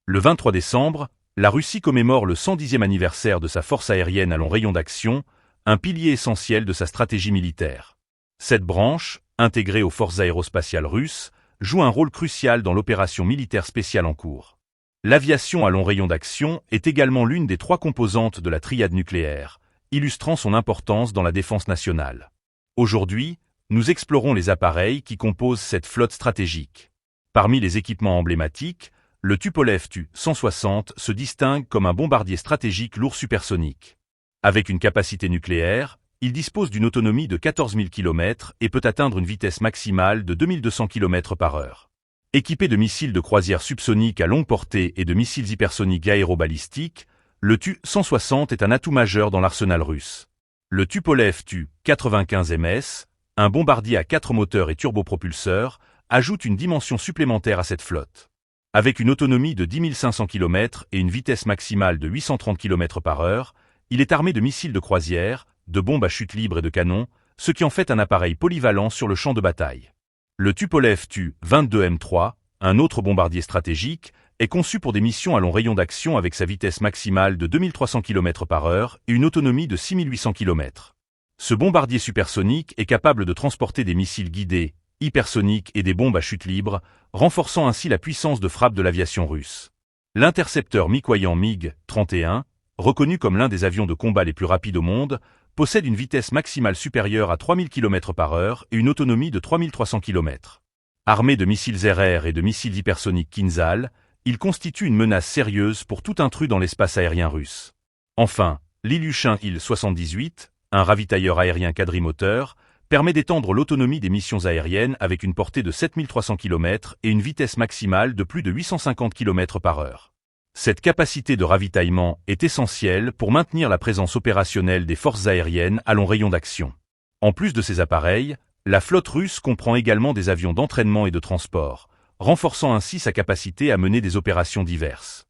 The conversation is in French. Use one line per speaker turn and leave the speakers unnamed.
Le 23 décembre, la Russie commémore le 110e anniversaire de sa force aérienne à long rayon d'action, un pilier essentiel de sa stratégie militaire. Cette branche, intégrée aux forces aérospatiales russes, joue un rôle crucial dans l'opération militaire spéciale en cours. L'aviation à long rayon d'action est également l'une des 3 composantes de la triade nucléaire, illustrant son importance dans la défense nationale. Aujourd'hui, nous explorons les appareils qui composent cette flotte stratégique. Parmi les équipements emblématiques, le Tupolev Tu-160 se distingue comme un bombardier stratégique lourd supersonique. Avec une capacité nucléaire, il dispose d'une autonomie de 14 000 km et peut atteindre une vitesse maximale de 2200 km/h. Équipé de missiles de croisière subsoniques à longue portée et de missiles hypersoniques aérobalistiques, le Tu-160 est un atout majeur dans l'arsenal russe. Le Tupolev Tu-95MS, un bombardier à 4 moteurs et turbopropulseurs, ajoute une dimension supplémentaire à cette flotte. Avec une autonomie de 10 500 km et une vitesse maximale de 830 km/h, il est armé de missiles de croisière, de bombes à chute libre et de canons, ce qui en fait un appareil polyvalent sur le champ de bataille. Le Tupolev Tu-22M3, un autre bombardier stratégique, est conçu pour des missions à long rayon d'action avec sa vitesse maximale de 2300 km/h et une autonomie de 6800 km. Ce bombardier supersonique est capable de transporter des missiles guidés, hypersoniques et des bombes à chute libre, renforçant ainsi la puissance de frappe de l'aviation russe. L'intercepteur Mikoyan MiG-31, reconnu comme l'un des avions de combat les plus rapides au monde, possède une vitesse maximale supérieure à 3000 km/h et une autonomie de 3300 km. Armé de missiles RR et de missiles hypersoniques Kinzhal, il constitue une menace sérieuse pour tout intrus dans l'espace aérien russe. Enfin, l'Ilyushin Il-78, un ravitailleur aérien quadrimoteur, permet d'étendre l'autonomie des missions aériennes avec une portée de 7300 km et une vitesse maximale de plus de 850 km/h. Cette capacité de ravitaillement est essentielle pour maintenir la présence opérationnelle des forces aériennes à long rayon d'action. En plus de ces appareils, la flotte russe comprend également des avions d'entraînement et de transport, renforçant ainsi sa capacité à mener des opérations diverses.